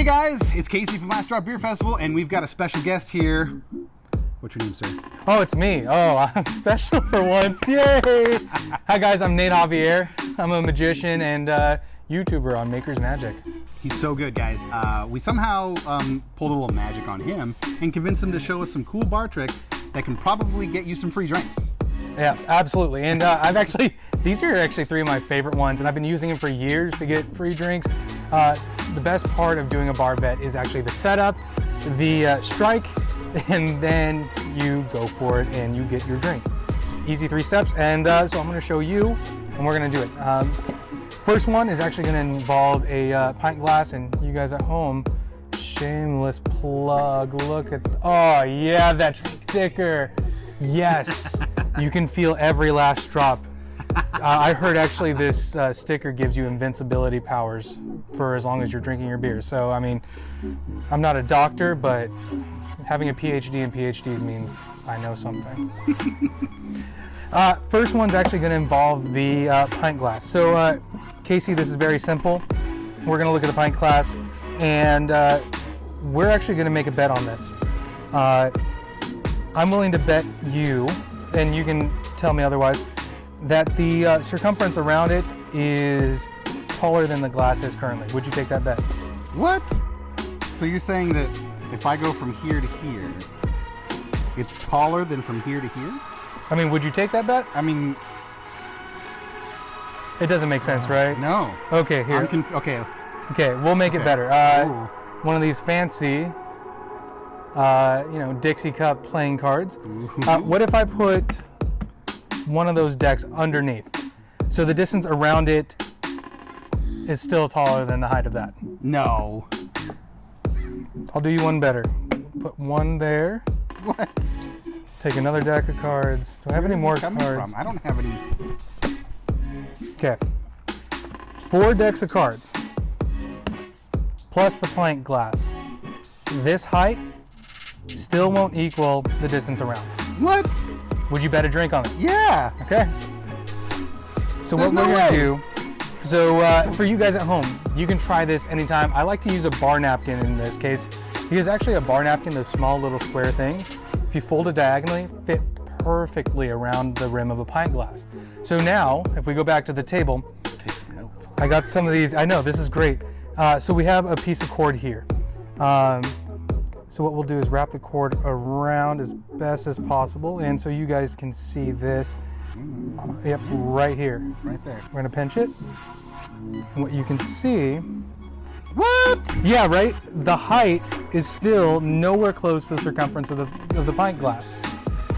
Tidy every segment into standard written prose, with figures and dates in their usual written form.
guys, it's Casey from Last Drop Beer Festival, and we've got a special guest here. What's your name, sir? Oh, it's me. Oh, I'm special for once. Yay! Hi guys, I'm Javier. I'm a magician and YouTuber on Maker's Magic. He's so good, guys. We somehow pulled a little magic on him and convinced him to show us some cool bar tricks that can probably get you some free drinks. Yeah, absolutely. And these are actually three of my favorite ones, and I've been using them for years to get free drinks. The best part of doing a bar bet is actually the setup, the strike, and then you go for it and you get your drink. Just easy 3 steps, and so I'm going to show you, and we're going to do it. First one is actually going to involve a pint glass, and you guys at home, shameless plug, look at, oh yeah, that sticker. Yes, you can feel every last drop. I heard actually this sticker gives you invincibility powers for as long as you're drinking your beer. So, I mean, I'm not a doctor, but having a PhD in PhDs means I know something. First one's actually going to involve the pint glass. So, Casey, this is very simple. We're going to look at the pint glass, and we're actually going to make a bet on this. I'm willing to bet you, and you can tell me otherwise, that the circumference around it is taller than the glass is currently. Would you take that bet? What? So you're saying that if I go from here to here, it's taller than from here to here? I mean, would you take that bet? I mean... It doesn't make sense, right? No. Okay, here. Okay. Okay, we'll make it better. One of these fancy, Dixie Cup playing cards. What if I put one of those decks underneath, so the distance around it is still taller than the height of that? No. I'll do you one better. Put one there. What? Take another deck of cards. Do I have any more cards? From? I don't have any. Okay. 4 decks of cards plus the pint glass. This height still won't equal the distance around. What? Would you bet a drink on it? Yeah. Okay. So what we're going to do, so for you guys at home, you can try this anytime. I like to use a bar napkin in this case, because actually a bar napkin, those small little square things, if you fold it diagonally, fit perfectly around the rim of a pint glass. So now, if we go back to the table, take some notes. I got some of these. I know, this is great. So we have a piece of cord here. So what we'll do is wrap the cord around as best as possible, and so you guys can see this. Yep, right here. Right there. We're gonna pinch it. And what you can see. What? Yeah, right? The height is still nowhere close to the circumference of the pint glass.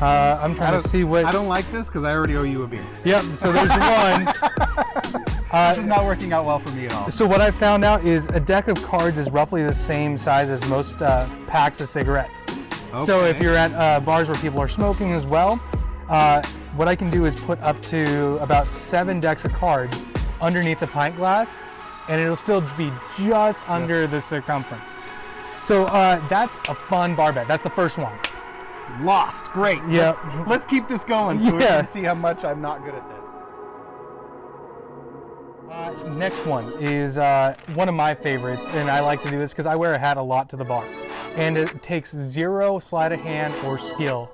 I'm trying to see what... I don't like this because I already owe you a beer. Yep, so there's one. This is not working out well for me at all. So what I found out is a deck of cards is roughly the same size as most packs of cigarettes. Okay. So if you're at bars where people are smoking as well, what I can do is put up to about 7 decks of cards underneath the pint glass, and it'll still be just under the circumference. So that's a fun bar bet. That's the first one. Lost. Great. Yeah. Let's keep this going so we can see how much I'm not good at this. Next one is one of my favorites, and I like to do this because I wear a hat a lot to the bar, and it takes 0 sleight of hand or skill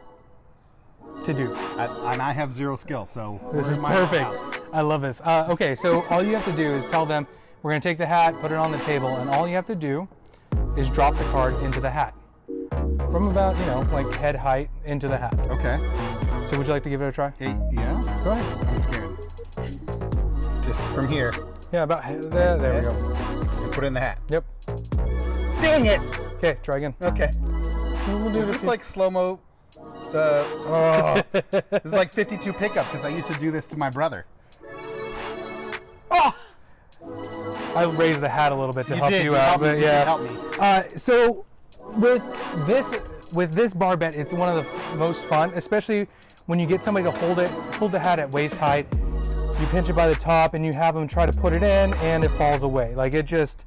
to do. And I have 0 skill, so this is perfect. I love this. Okay, so all you have to do is tell them we're going to take the hat, put it on the table, and all you have to do is drop the card into the hat from about like head height into the hat. Okay. So would you like to give it a try? Yeah. Go ahead. I'm scared. Just from here. Yeah, about there. There we go. And put it in the hat. Yep. Dang it! Okay, try again. Okay. We'll do is this like slow-mo? This is like 52 pickup because I used to do this to my brother. Oh! I raised the hat a little bit to help you out, but yeah. Help me. So with this bar bet, it's one of the most fun, especially when you get somebody to hold the hat at waist height. You pinch it by the top, and you have them try to put it in, and it falls away. Like it just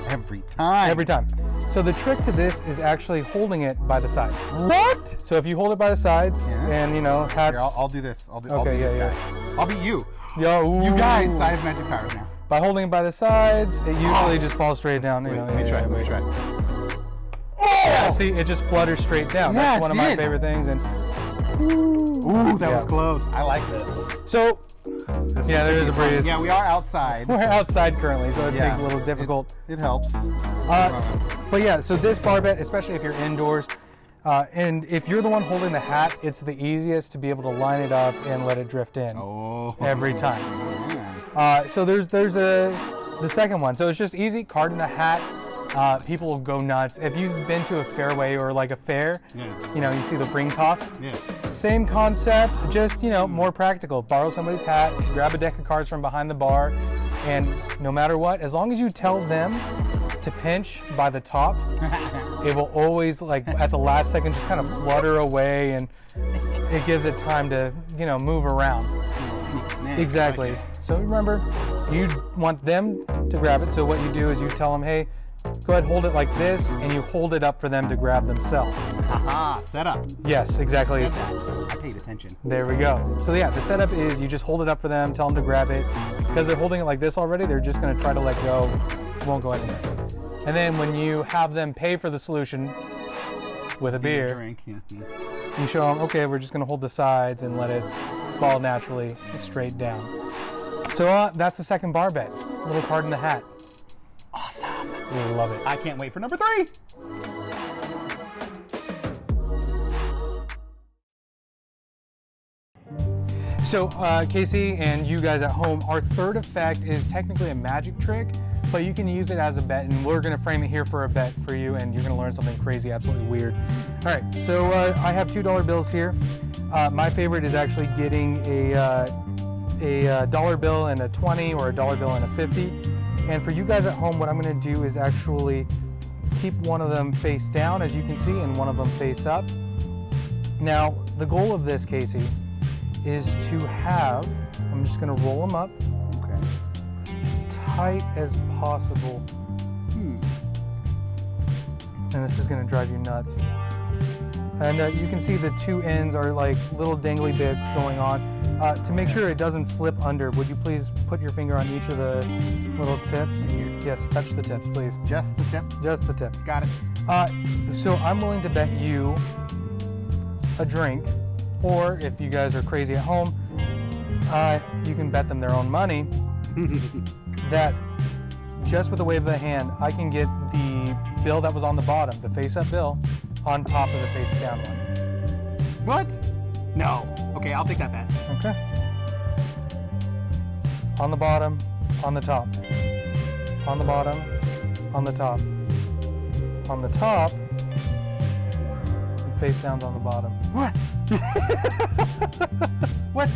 every time. Every time. So the trick to this is actually holding it by the sides. What? So if you hold it by the sides, and hats. Here, I'll do this. I'll be okay, this guy. I'll be you. Yo, you guys, I have magic powers now. by holding it by the sides, it usually just falls straight down. Wait, let me try. Yeah, see, it just flutters straight down. Yeah, That's one of my it did. favorite things. And Ooh, that was close. I like this. so, yeah, there is a breeze. Yeah, we are outside. We're outside currently, so it takes a little difficult. It helps. But yeah, so this barbette, especially if you're indoors, and if you're the one holding the hat, it's the easiest to be able to line it up and let it drift in every time. So there's the second one. So it's just easy, card in the hat. People will go nuts. If you've been to a fairway or like a fair, you know, you see the ring toss. Same concept, just, you know, more practical. Borrow somebody's hat, grab a deck of cards from behind the bar, and no matter what, as long as you tell them to pinch by the top, it will always, like, at the last second, just kind of flutter away, and it gives it time to, you know, move around. Exactly. So remember, you want them to grab it, so what you do is you tell them, hey, go ahead, hold it like this, and you hold it up for them to grab themselves. Haha, setup. Yes, exactly. I paid attention. There we go. So yeah, the setup is you just hold it up for them, tell them to grab it. Because they're holding it like this already, they're just going to try to let go. It won't go anywhere. And then when you have them pay for the solution with a beer, Drink. you show them, okay, we're just going to hold the sides and let it fall naturally straight down. So that's the second bar bet. Little card in the hat. Awesome. We love it. I can't wait for number 3. So Casey and you guys at home, our third effect is technically a magic trick, but you can use it as a bet, and we're going to frame it here for a bet for you, and you're going to learn something crazy, absolutely weird. All right, so I have $2 bills here. My favorite is actually getting a dollar bill and a 20, or a dollar bill and a 50. And for you guys at home, what I'm going to do is actually keep one of them face down, as you can see, and one of them face up. Now, the goal of this, Casey, is to have, I'm just going to roll them up, tight as possible. And this is going to drive you nuts. And you can see the two ends are like little dangly bits going on. To make sure it doesn't slip under, would you please put your finger on each of the little tips? Yes, touch the tips, please. Just the tip? Just the tip. Got it. So I'm willing to bet you a drink, or if you guys are crazy at home, you can bet them their own money that just with a wave of the hand, I can get the bill that was on the bottom, the face-up bill, on top of the face-down one. What? No. Okay, I'll take that bet. Okay. On the bottom, on the top. On the bottom, on the top. On the top, and face down's on the bottom. What? What?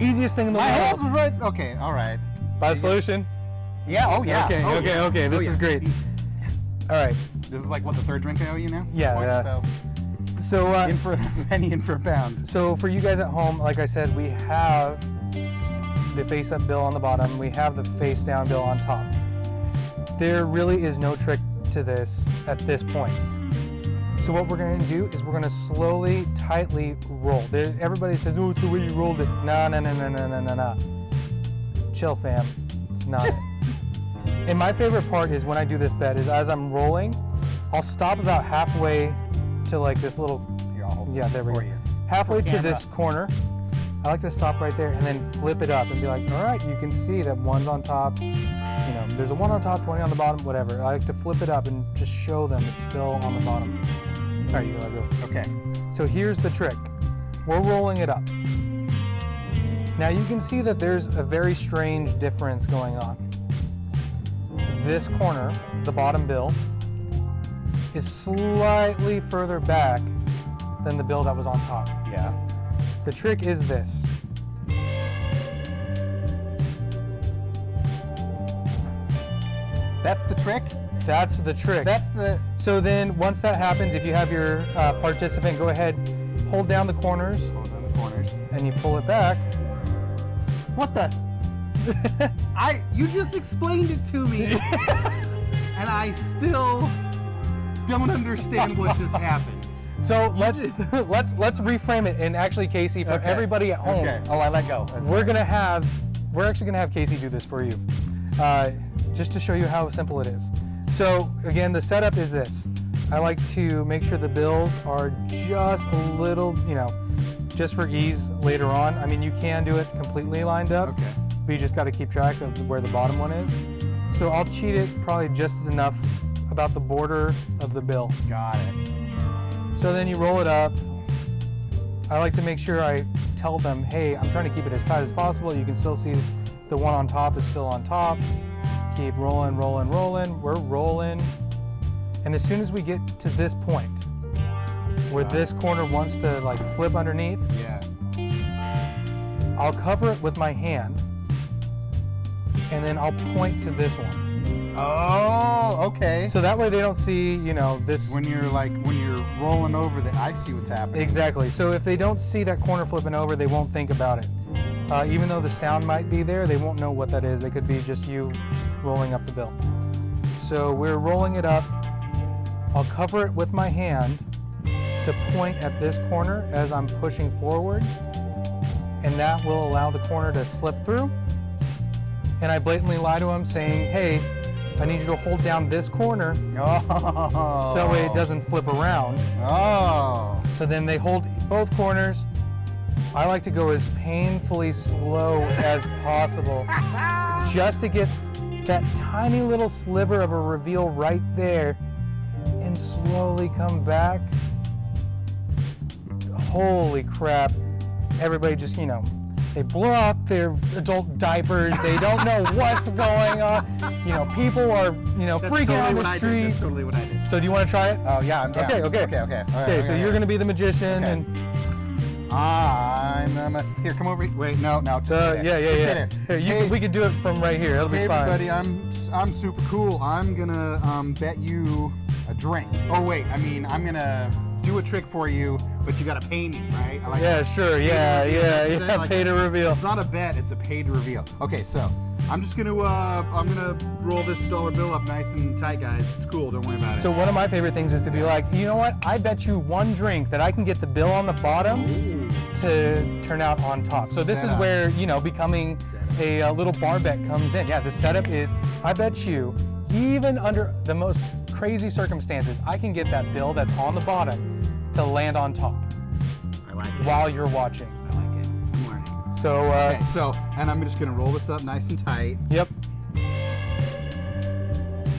Easiest thing in the My world. hands was right. Okay, all right. By solution? Yeah, oh yeah. Okay, Oh, okay, yeah. okay. This Oh, yeah. is great. All right. This is like what, the third drink I owe you now? Yeah, Point, yeah. So, So, in for a penny, in for a pound. so for you guys at home, like I said, we have the face-up bill on the bottom. We have the face-down bill on top. There really is no trick to this at this point. So what we're going to do is we're going to slowly, tightly roll. Everybody says, oh, it's the way you rolled it. No, no, no, no, no, no, no, no. Chill, fam. It's not it. And my favorite part is when I do this bet is as I'm rolling, I'll stop about halfway to like this little, yeah, there we go. Halfway to this corner. I like to stop right there and then flip it up and be like, all right, you can see that one's on top. You know, there's a 1 on top, 20 on the bottom, whatever. I like to flip it up and just show them it's still on the bottom. All right, you gotta go. Okay. So here's the trick. We're rolling it up. Now you can see that there's a very strange difference going on. This corner, the bottom bill, is slightly further back than the bill that was on top. Yeah. The trick is this. That's the trick? That's the trick. That's the... So then once that happens, if you have your participant, go ahead, hold down the corners, Hold on the corners. and you pull it back. What the? You just explained it to me, and I still don't understand what just happened. So let's reframe it. And actually, Casey, for Okay. everybody at home, Okay. Oh, I let go. we're actually gonna have Casey do this for you, just to show you how simple it is. So again, the setup is this. I like to make sure the bills are just a little, just for ease later on. I mean, you can do it completely lined up, Okay. but you just got to keep track of where the bottom one is. So I'll cheat it probably just enough about the border of the bill. Got it. So then you roll it up. I like to make sure I tell them, hey, I'm trying to keep it as tight as possible. You can still see the one on top is still on top. Keep rolling, rolling, rolling. We're rolling. And as soon as we get to this point, where this corner wants to like flip underneath, Yeah. I'll cover it with my hand, and then I'll point to this one. Oh, okay. So that way they don't see, this. When you're rolling over, that I see what's happening. Exactly. So if they don't see that corner flipping over, they won't think about it. Even though the sound might be there, they won't know what that is. It could be just you rolling up the bill. So we're rolling it up. I'll cover it with my hand to point at this corner as I'm pushing forward, and that will allow the corner to slip through. And I blatantly lie to them saying, hey, I need you to hold down this corner Oh. so that way it doesn't flip around. Oh. So then they hold both corners. I like to go as painfully slow as possible just to get that tiny little sliver of a reveal right there and slowly come back. Holy crap. Everybody just, they blow up their adult diapers. They don't know what's going on. People are, freaking out on the street. That's totally what I did. So do you want to try it? Oh, yeah, I'm down. Okay. Okay. All right, Okay, so you're going to be the magician, Okay. and Here, come over. Wait, no, just sit there. yeah. Just sit there. Here, we can do it from right here. It'll Hey be fine. everybody, I'm super cool. I'm gonna bet you a drink. Oh wait, I'm gonna do a trick for you, but you gotta pay me, right? I like Yeah, sure. Yeah. Like Pay to reveal. It's not a bet, it's a pay to reveal. Okay, so I'm just gonna roll this dollar bill up nice and tight, guys. It's cool. Don't worry about it. So one of my favorite things is to be like, you know what? I bet you one drink that I can get the bill on the bottom to turn out on top. So this is Setup. where, becoming a little bar bet comes in. Yeah, the setup is, I bet you, even under the most crazy circumstances, I can get that bill that's on the bottom to land on top I like it. while you're watching. I like it. I'm learning. So, Okay, and I'm just gonna roll this up nice and tight. yep.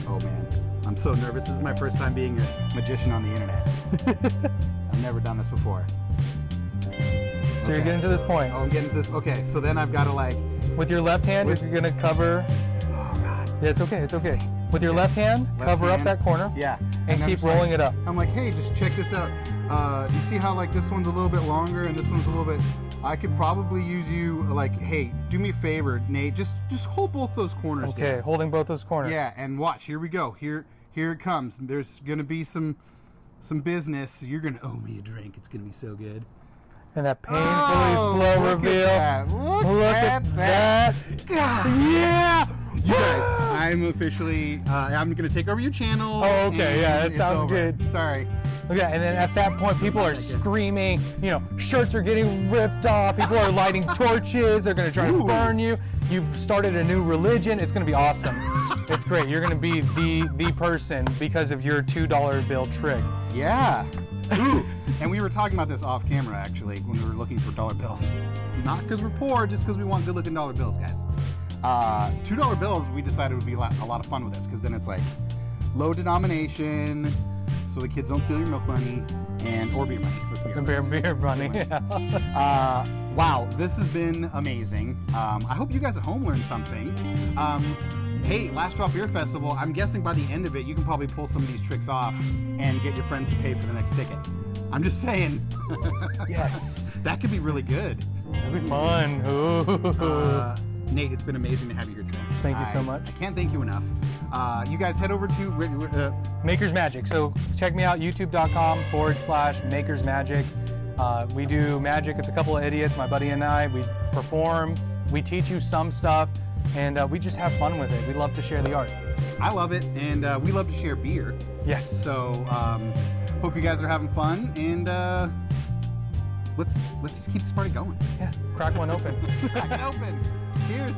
Oh man, I'm so nervous. This is my first time being a magician on the internet. I've never done this before. So you're getting to this point. Oh, I'm getting to this. Okay, so then I've got to With your left hand, With- you're gonna cover. oh god. Yeah, it's okay. It's okay. With your left hand, Left cover up hand. that corner. Yeah. And I'm keep just rolling it up. I'm like, hey, just check this out. You see how this one's a little bit longer and this one's a little bit. I could probably use you hey, do me a favor, Nate. Just hold both those corners. Okay, down. holding both those corners. Yeah, and watch. Here we go. Here it comes. There's gonna be some business. You're gonna owe me a drink. It's gonna be so good. And that painfully slow look reveal. At that. Look at that. Yeah! You guys, I'm officially, I'm going to take over your channel. Oh, okay, and yeah, that it's sounds over. good. Sorry. Okay, and then at that point, people are screaming, shirts are getting ripped off, people are lighting torches, they're gonna try to Ooh. burn you. You've started a new religion, it's gonna be awesome. It's great, you're gonna be the person because of your $2 bill trick. Yeah. Ooh. And we were talking about this off camera, actually, when we were looking for dollar bills. Not because we're poor, just because we want good-looking dollar bills, guys. $2 bills, we decided would be a lot of fun with this, because then it's low denomination, so the kids don't steal your milk money, or beer money, let's be honest. Beer running. Wow, this has been amazing. I hope you guys at home learned something. Hey, Last Drop Beer Festival, I'm guessing by the end of it, you can probably pull some of these tricks off and get your friends to pay for the next ticket. I'm just saying. Yes. That could be really good. That'd be fun. Ooh. Nate, it's been amazing to have you here today. Thank you so much. I can't thank you enough. You guys head over to Maker's Magic. So check me out, youtube.com/Maker's Magic. We do magic. It's a couple of idiots, my buddy and I. We perform, we teach you some stuff, and we just have fun with it. We love to share the art. I love it, and we love to share beer. Yes. So Hope you guys are having fun, and let's just keep this party going. Yeah, crack one open. Crack it open. Cheers.